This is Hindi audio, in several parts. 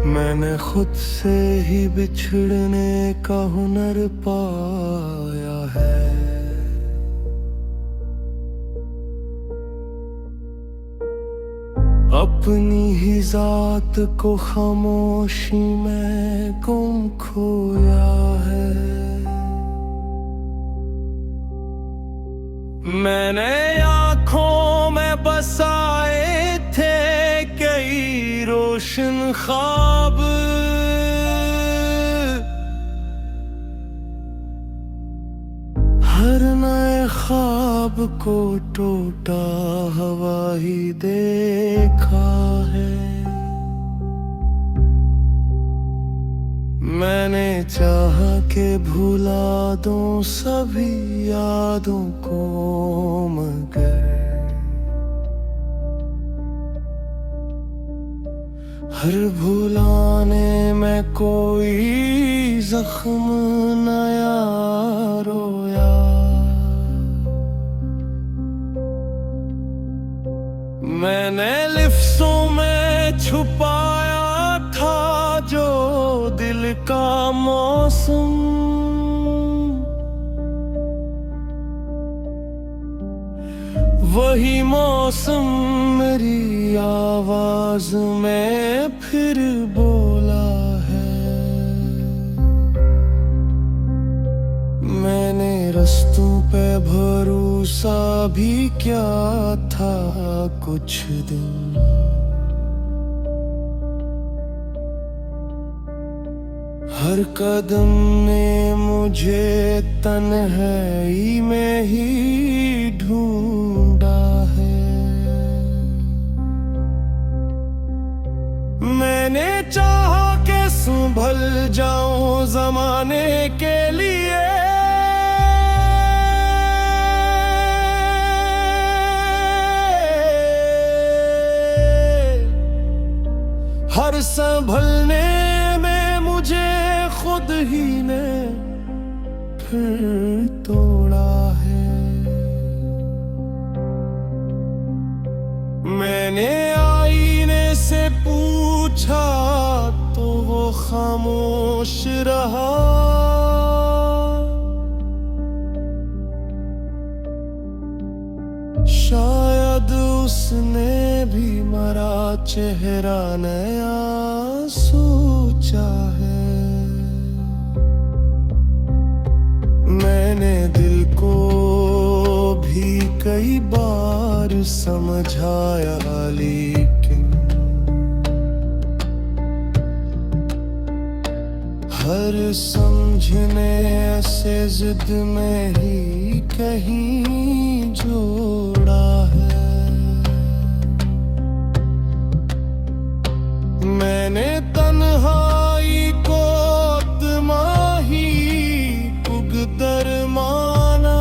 मैंने खुद से ही बिछड़ने का हुनर पाया है। अपनी ही जात को खामोशी में गुम खोया है। मैंने आँखों में बसाए थे कई रोशन ख्वाब, हर नए ख्वाब को टूटा हवा ही देखा है। मैंने चाहा के भुला दूं सभी यादों को, मगर हर भुलाने में कोई जख्म नया रोया। मैंने लिफ्ज़ों में छुपाया था जो दिल का मौसम, वही मौसम मेरी आवाज में फिर बोला है। मैंने रस्तों पे भरोसा भी क्या था कुछ दिन, हर कदम ने मुझे तन्हाई में ही ढूंढा है। मैंने चाहा कि संभल जाऊं जमाने के लिए, हर संभलने में मुझे खुद ही ने फिर तोड़ा है। मैंने आईने से पूछा तो वो खामोश रहा। शायद उसने भी मरा चेहरा नया सोचा है। मैंने दिल को भी कई बार समझाया, लेकिन हर समझने से जिद में ही कहीं जोड़ा है। मैंने तन्हाई को तमाही पुगदर माना,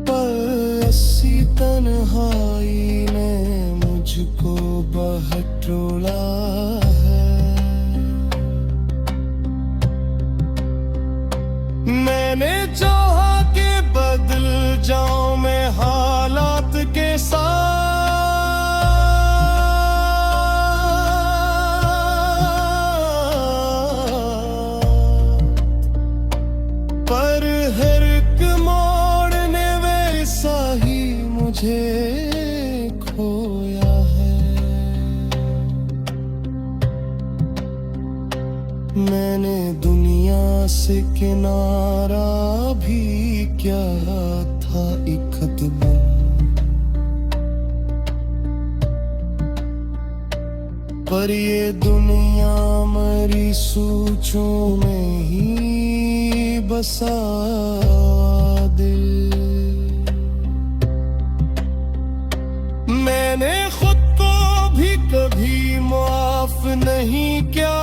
पर ऐसी तन्हाई ने मुझको बहटोला है। मैंने चाहा कि बदल जाऊं मैं हालात के साथ, पर हर एक मोड़ ने वैसा ही मुझे खोया है। मैंने दुनिया से किनारा भी क्या था एक कदम, पर ये दुनिया मेरी सोचों में ही बसा दिल। मैंने खुद को भी कभी माफ नहीं किया,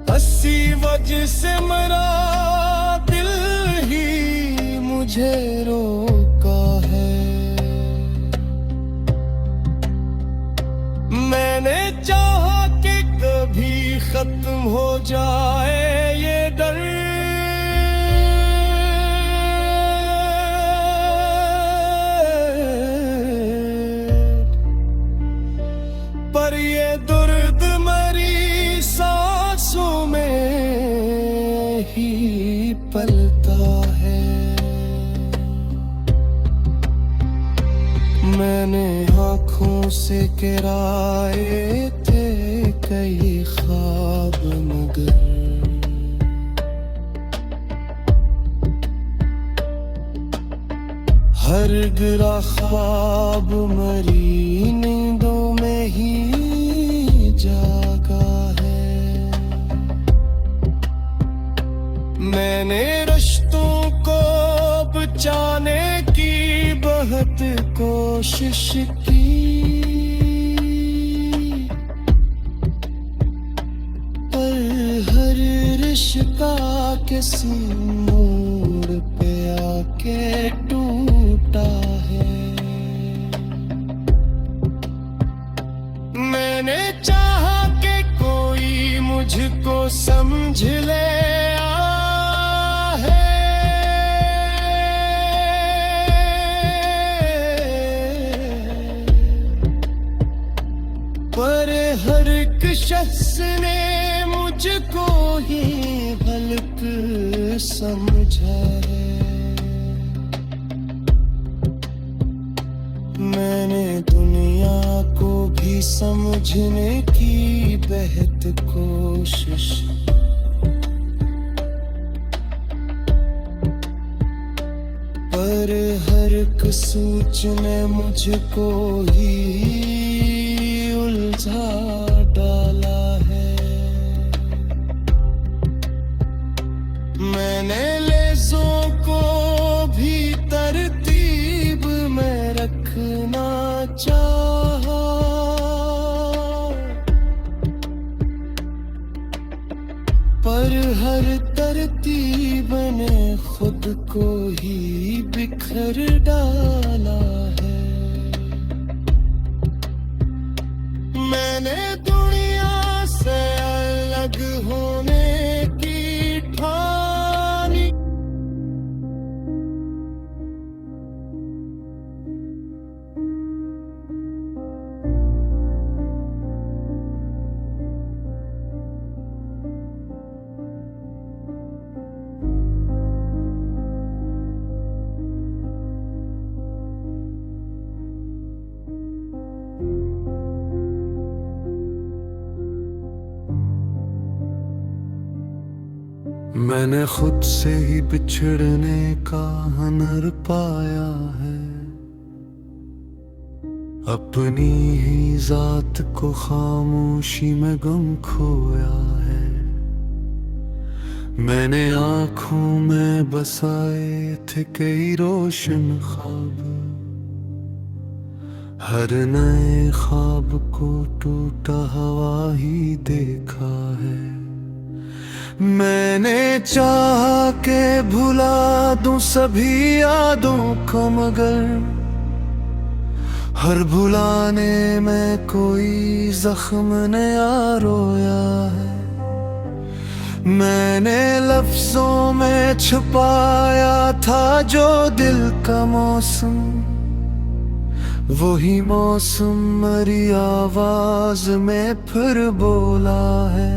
हंसी वजह से मेरा दिल ही मुझे रोका है। मैंने चाहा कि कभी खत्म हो जाए ये डर, पलता है। मैंने आँखों से गिराए थे कई ख्वाब, मगर हर गिरा ख्वाब मरी नींदों में ही जागा है। मैंने रिश्तों को बचाने की बहुत कोशिश की, पर हर रिश्ता किसी मोड़ पे आके टूटा है। मैंने चाहा कि कोई मुझको समझ ले, पर हर एक शख्स ने मुझको ही भलक समझा है। मैंने दुनिया को भी समझने की बेहद कोशिश, पर हर एक सोच ने मुझको ही उलझा डाला है। मैंने लेज़ों को भी तरतीब में रखना चाहा, पर हर तरतीब ने खुद को ही बिखर डाला है। मैंने दुनिया से अलग होने की ठानी, मैंने खुद से ही बिछड़ने का हुनर पाया है। अपनी ही जात को खामोशी में गम खोया है। मैंने आँखों में बसाए थे कई रोशन ख्वाब, हर नए ख्वाब को टूटा हवा ही देखा है। मैंने चाहा के भुला दूं सभी यादों को, मगर हर भुलाने में कोई जख्म नया रोया है। मैंने लफ्जों में छुपाया था जो दिल का मौसम, वही मौसम मेरी आवाज में फिर बोला है।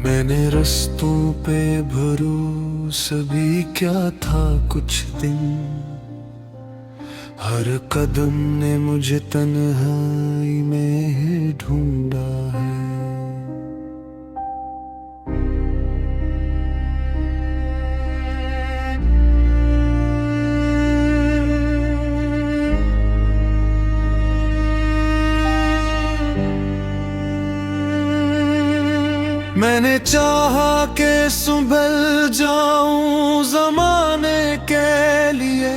मैंने रस्तों पे भरोसा भी क्या था कुछ दिन, हर कदम ने मुझे तन्हाई में ढूंढा है। मैंने चाहा कि संभल जाऊं जमाने के लिए,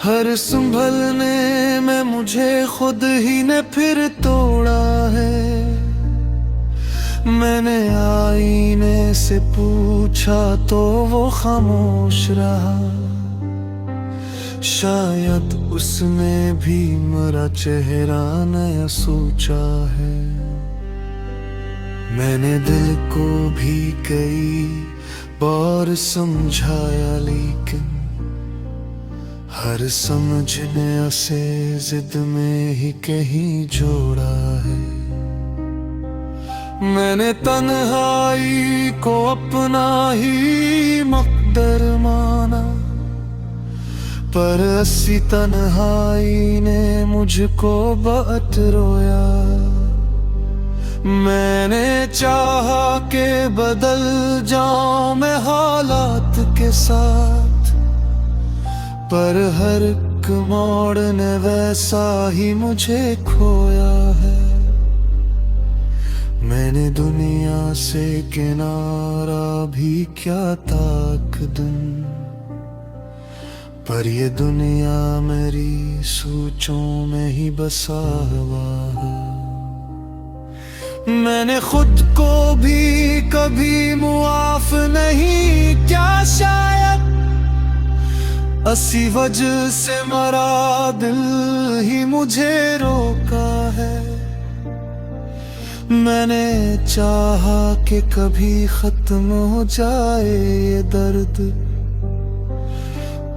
हर संभलने में मुझे खुद ही ने फिर तोड़ा है। मैंने आईने से पूछा तो वो खामोश रहा, शायद उसने भी मेरा चेहरा नया सोचा है। मैंने दिल को भी कई बार समझाया, लेकिन हर समझने से जिद में ही कहीं जोड़ा है। मैंने तन्हाई को अपना ही मकदर माना, पर ऐसी तन्हाई ने मुझको बहुत रोया। मैंने चाहा के बदल जाऊं मैं हालात के साथ, पर हर एक मोड़ ने वैसा ही मुझे खोया है। मैंने दुनिया से किनारा भी क्या ताक दूं, पर ये दुनिया मेरी सोचों में ही बसा हुआ है। मैंने खुद को भी कभी मुआफ नहीं क्या, शायद इसी वजह से मरा दिल ही मुझे रोका है। मैंने चाहा कि कभी खत्म हो जाए ये दर्द,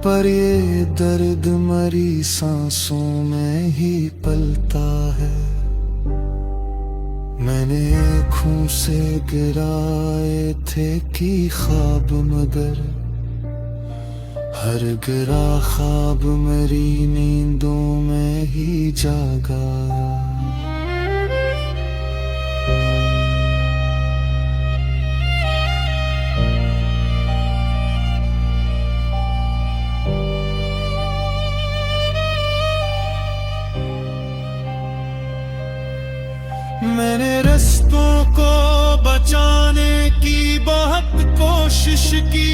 पर ये दर्द मरी सांसों में ही पलता है। मैंने आँखों से गिराए थे कि ख्वाब, मगर हर गिरा ख्वाब मेरी नींदों में ही जागा। मैंने रिश्तों को बचाने की बहुत कोशिश की,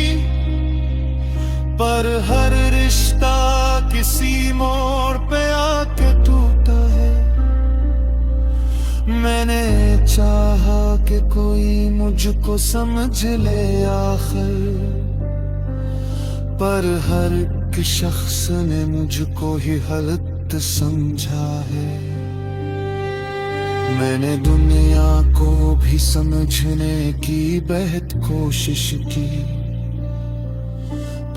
पर हर रिश्ता किसी मोड़ पे आके टूटा है। मैंने चाहा कि कोई मुझको समझ ले आखिर, पर हर एक शख्स ने मुझको ही गलत समझा है। मैंने दुनिया को भी समझने की बेहद कोशिश की,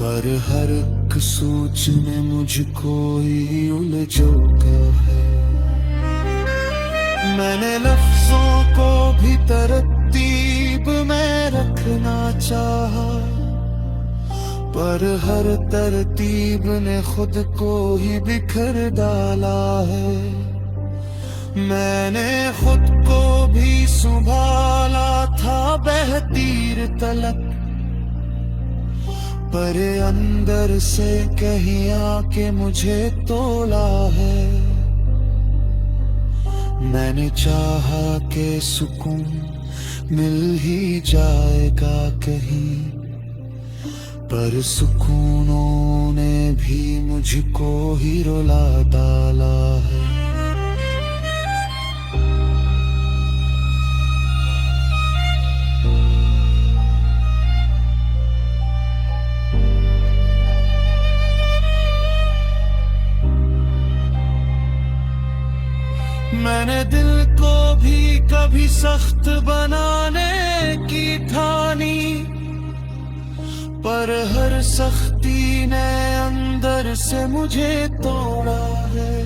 पर हर एक सोच ने मुझको ही उलझोया है। मैंने लफ्जों को भी तरतीब में रखना चाहा, पर हर तरतीब ने खुद को ही बिखर डाला है। मैंने खुद को भी संभाला था बहतीर तलक, पर अंदर से कहीं आके मुझे तोला है। मैंने चाहा कि सुकून मिल ही जाएगा कहीं, पर सुकूनों ने भी मुझको ही रुला डाला है। मैंने दिल को भी कभी सख्त बनाने की ठानी, पर हर सख्ती ने अंदर से मुझे तोड़ा है।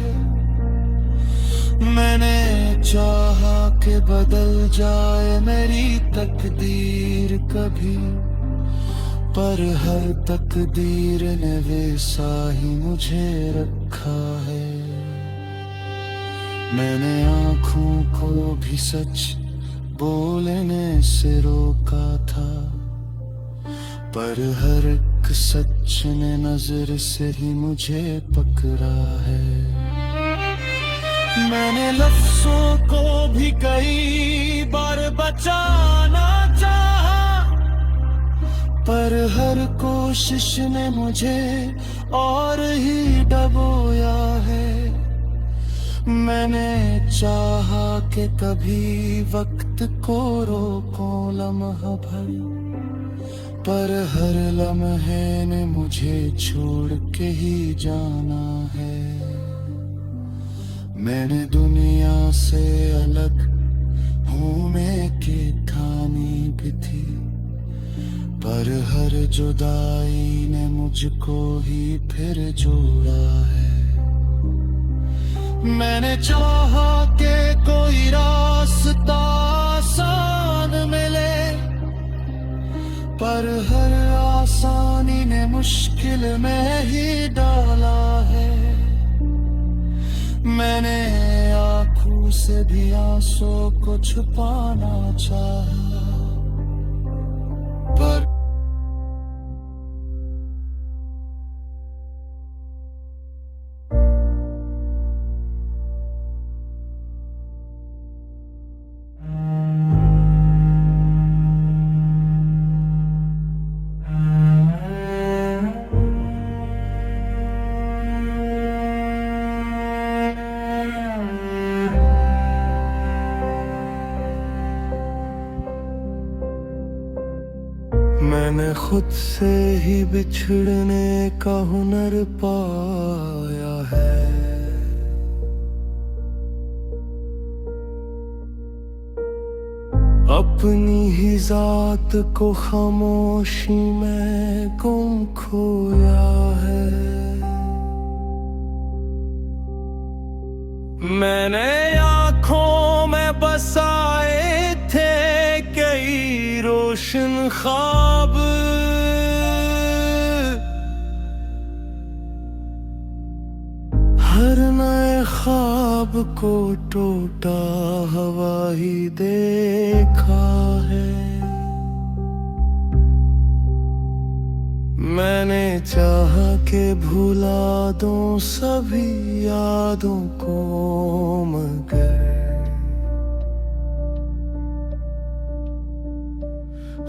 मैंने चाहा कि बदल जाए मेरी तकदीर कभी, पर हर तकदीर ने वैसा ही मुझे रखा है। मैंने आँखों को भी सच बोलने से रोका था, पर हर एक सच ने नजर से ही मुझे पकड़ा है। मैंने लफ्जों को भी कई बार बचाना चाहा, पर हर कोशिश ने मुझे और ही डबोया है। मैंने चाहा कि कभी वक्त को रोको लम्हा भर, पर हर लम्हे ने मुझे छोड़ के ही जाना है। मैंने दुनिया से अलग होने की ठानी भी थी, पर हर जुदाई ने मुझको ही फिर जोड़ा है। मैंने चाहा कि कोई रास्ता मिले, पर हर आसानी ने मुश्किल में ही डाला है। मैंने आंखों से भी आंसू को छुपाना चाहा, पर मैंने खुद से ही बिछड़ने का हुनर पाया है। अपनी ही जात को खामोशी में गुम खोया है। मैंने आँखों में बसाए थे कई रोशन ख्वाब, हर नए ख्वाब को टूटा हवा ही देखा है। मैंने चाहा कि भुला दूं सभी यादों को, मगर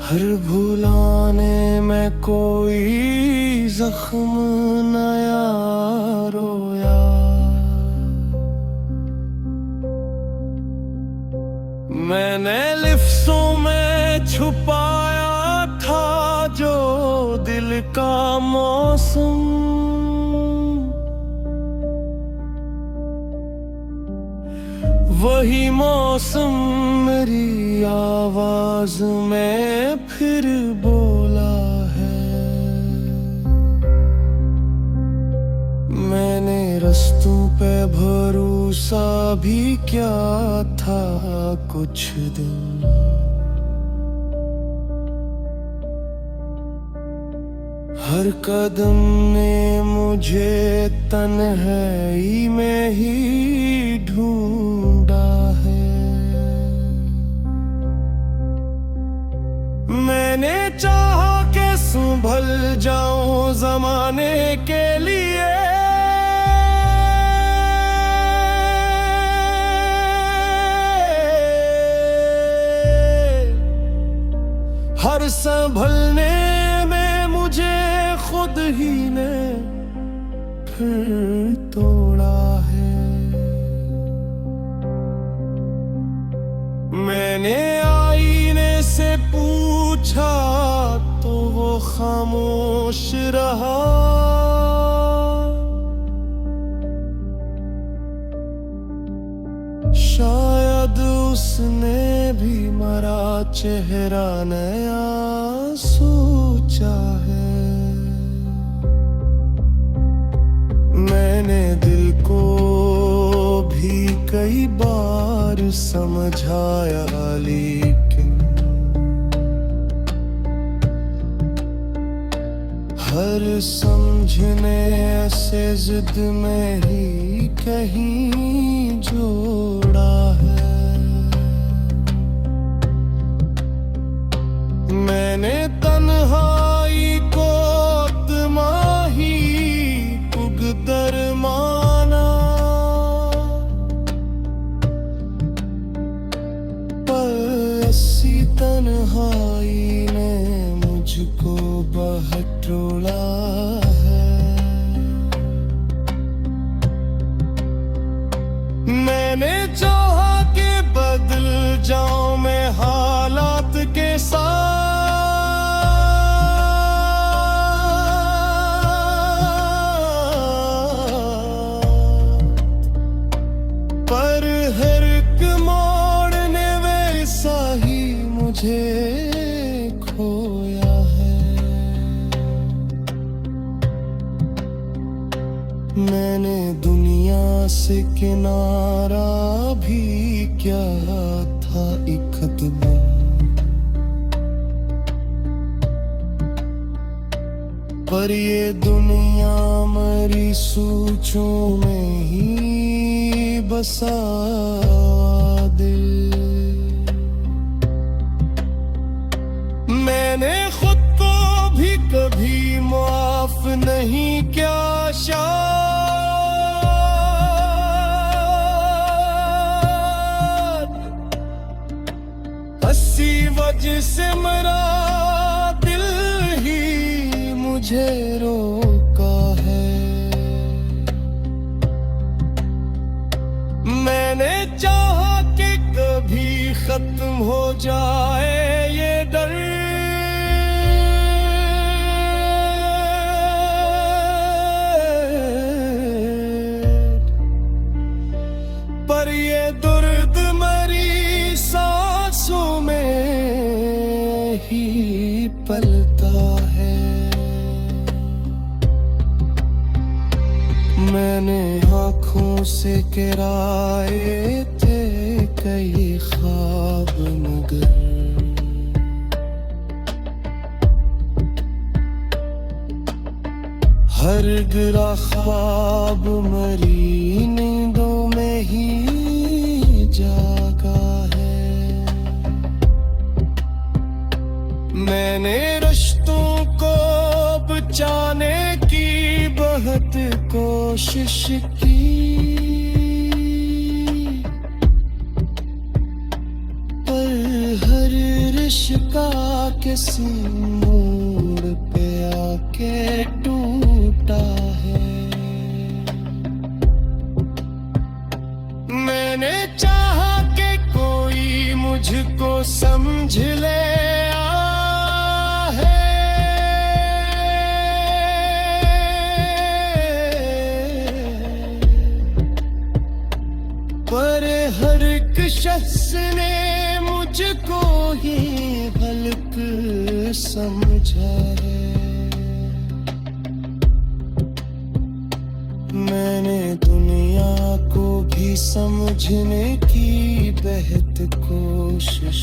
हर भुलाने में कोई जख्म नया रोया। मैंने लिफ्ज़ों में छुपाया था जो दिल का मौसम, वही मौसम मेरी आवाज में फिर बोला है। मैंने रस्तों पे भरोसा भी क्या था कुछ दिन, हर कदम ने मुझे तन्हाई में ही ढूंढा है। मैंने चाहा कि संभल जाऊं जमाने के लिए, हर संभलने में मुझे खुद ही ने फिर तोड़ा है। मैंने आईने से पूछा तो वो खामोश रहा। शायद उसने भी मरा चेहरा नया सोचा है। मैंने दिल को भी कई बार समझाया, लेकिन हर समझने से जिद में ही कहीं जोड़ा है। मैंने तन्हाई को तमाही पुगदर माना, पर ऐसी तन्हाई ने मुझको बहटोला है। मैंने चाहा कि बदल जाऊं मैं हालात के साथ, पर हर एक मोड़ने वैसा ही मुझे खोया है। मैंने दुनिया से किनारा भी क्या था एक कदम, पर ये दुनिया मरी सोचों में ही बसा दिल। मैंने खुद को भी कभी माफ नहीं किया शायद, हंसी वजह से मरा दिल ही मुझे रोका है। मैंने चाहा कि कभी खत्म हो जाए ये डर, पर ये दर्द मरी सांसों में ही पलता है। मैंने आँखों से गिराए थे कई ख्वाब, मगर हर गिरा ख्वाब मरी नींदों में ही जागा है। मैंने रिश्तों को बचाने की बहुत कोशिश की, पर हर रिश्ता किसी मोड़ पे आके टूटा है। मैंने चाहा कि कोई मुझको समझ ले पर हर एक शख्स ने मुझको ही हल्क समझा है। मैंने दुनिया को भी समझने की बेहद कोशिश,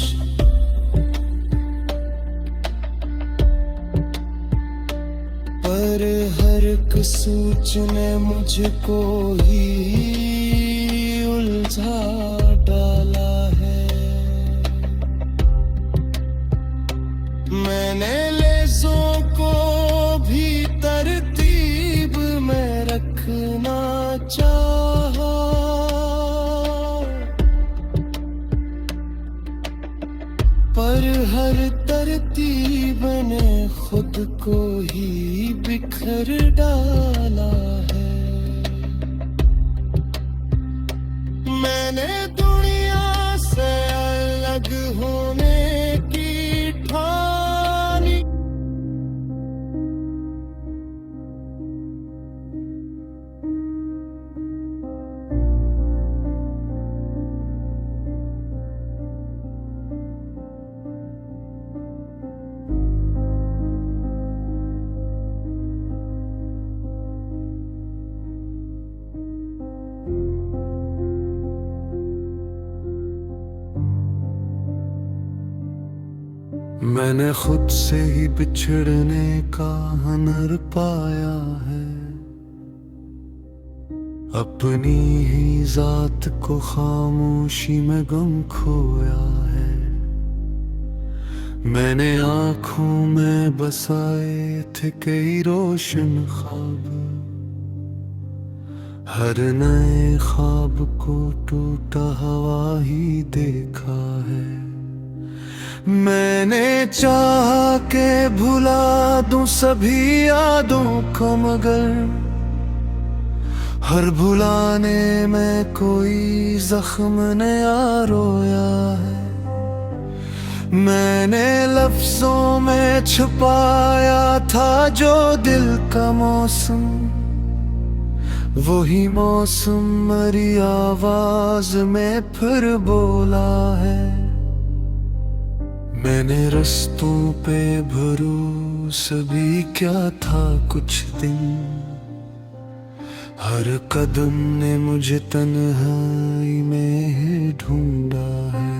पर हर एक सोच ने मुझको ही उलझा डाला है। मैंने लेज़ों को भी तरतीब में रखना चाहा, पर हर तरतीब ने खुद को ही बिखर डाला है। मैंने दुनिया से अलग होने की ठानी, मैंने खुद से ही बिछड़ने का हुनर पाया है। अपनी ही जात को खामोशी में गम खोया है। मैंने आँखों में बसाए थे कई रोशन ख्वाब, हर नए ख्वाब को टूटा हवा ही देखा है। मैंने चाहा के भुला दूं सभी यादों को, मगर हर भुलाने में कोई जख्म नया रोया है। मैंने लफ्जों में छुपाया था जो दिल का मौसम, वही मौसम मरी आवाज में फिर बोला है। मैंने रस्तों पे भरोसा भी क्या था कुछ दिन, हर कदम ने मुझे तन्हाई में ढूंढा है।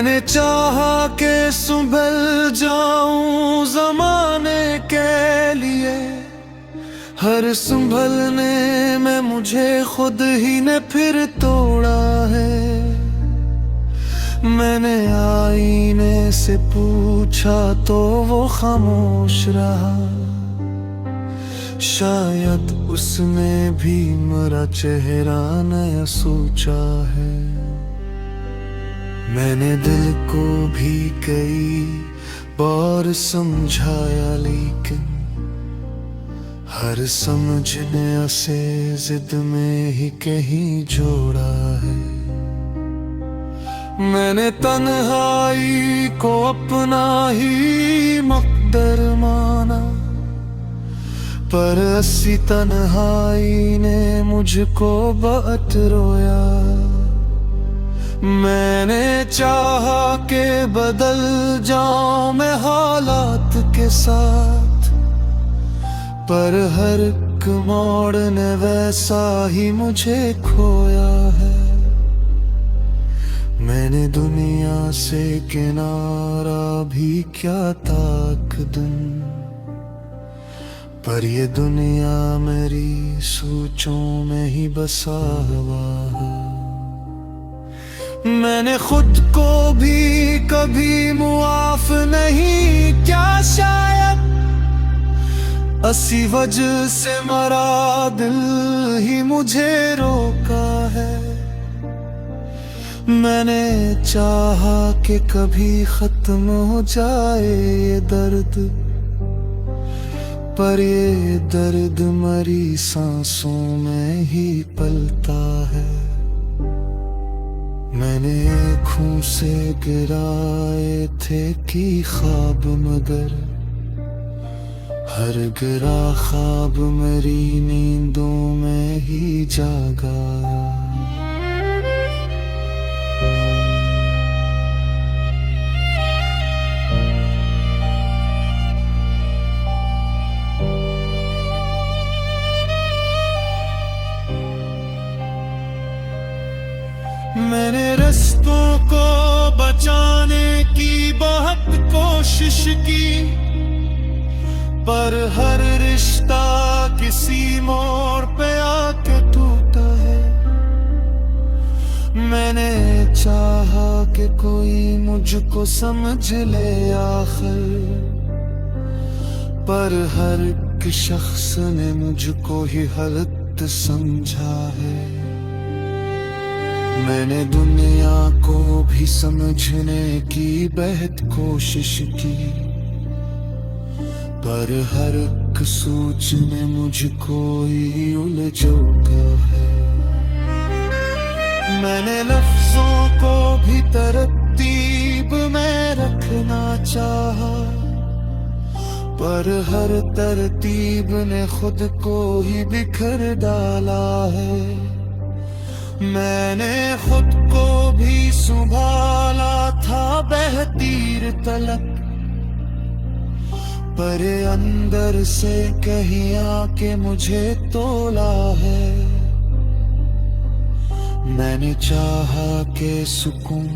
मैंने चाहा के संभल जाऊं जमाने के लिए, हर संभलने में मुझे खुद ही ने फिर तोड़ा है। मैंने आईने से पूछा तो वो खामोश रहा, शायद उसने भी मेरा चेहरा नया सोचा है। मैंने दिल को भी कई बार समझाया, लेकिन हर समझने से जिद में ही कहीं जोड़ा है। मैंने तन्हाई को अपना ही मकदर माना, पर ऐसी तन्हाई ने मुझको बहुत रोया। मैंने चाहा के बदल जाऊं मैं हालात के साथ, पर हर एक मोड़ ने वैसा ही मुझे खोया है। मैंने दुनिया से किनारा भी क्या ताकदन, पर ये दुनिया मेरी सोचों में ही बसा हुआ है। मैंने खुद को भी कभी मुआफ नहीं क्या, शायद इसी वजह से मरा दिल ही मुझे रोका है। मैंने चाहा कि कभी खत्म हो जाए ये दर्द, पर ये दर्द मरी सांसों में ही पलता है। मैंने आँखों से गिराए थे कि ख्वाब, मगर हर गिरा ख्वाब मेरी नींदों में ही जागा। मैंने रस्तों को बचाने की बहुत कोशिश की, पर हर रिश्ता किसी मोड़ पे आके टूटा है। मैंने चाहा कि कोई मुझको समझ ले आखिर, पर हर एक शख्स ने मुझको ही गलत समझा है। मैंने दुनिया को भी समझने की बेहद कोशिश की, पर हर एक सोच ने मुझको ही उलझोया है। मैंने लफ्जों को भी तरतीब में रखना चाहा, पर हर तरतीब ने खुद को ही बिखर डाला है। मैंने खुद को भी संभाला था बहतीर तलक, पर अंदर से कहीं आके मुझे तोला है। मैंने चाहा के सुकून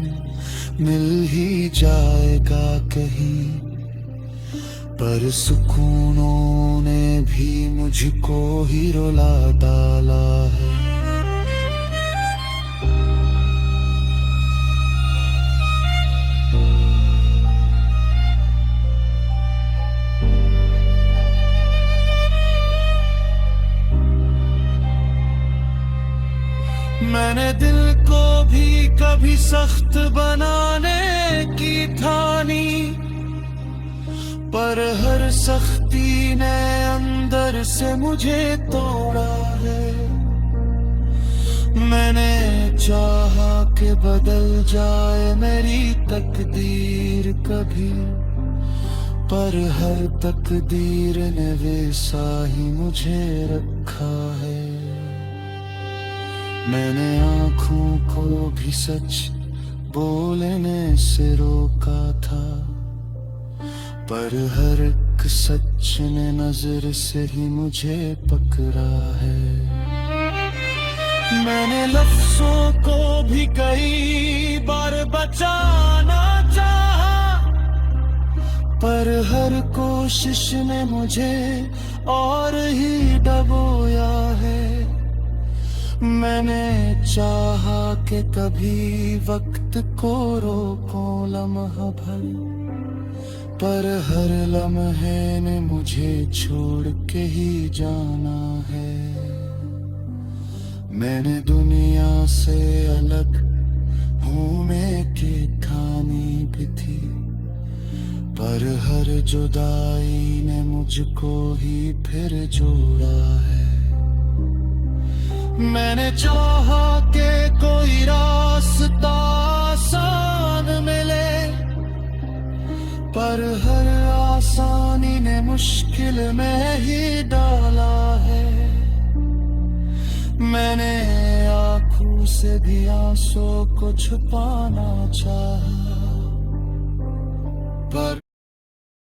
मिल ही जाएगा कहीं, पर सुकूनों ने भी मुझको ही रुला डाला है। मैंने दिल को भी कभी सख्त बनाने की ठानी, पर हर सख्ती ने अंदर से मुझे तोड़ा है। मैंने चाहा कि बदल जाए मेरी तकदीर कभी, पर हर तकदीर ने वैसा ही मुझे रखा है। मैंने आँखों को भी सच बोलने से रोका था, पर हर एक सच ने नजर से ही मुझे पकड़ा है। मैंने लफ्जों को भी कई बार बचाना चाहा, पर हर कोशिश ने मुझे और ही डबोया है। मैंने चाहा कि कभी वक्त को रोको लम्हा भर, पर हर लम्हे ने मुझे छोड़ के ही जाना है। मैंने दुनिया से अलग घूमे की ठानी भी थी, पर हर जुदाई ने मुझको ही फिर जोड़ा है। मैंने चाहा कि कोई रास्ता आसान मिले, पर हर आसानी ने मुश्किल में ही डाला है। मैंने आंखों से भी आंसू को छुपाना चाहा,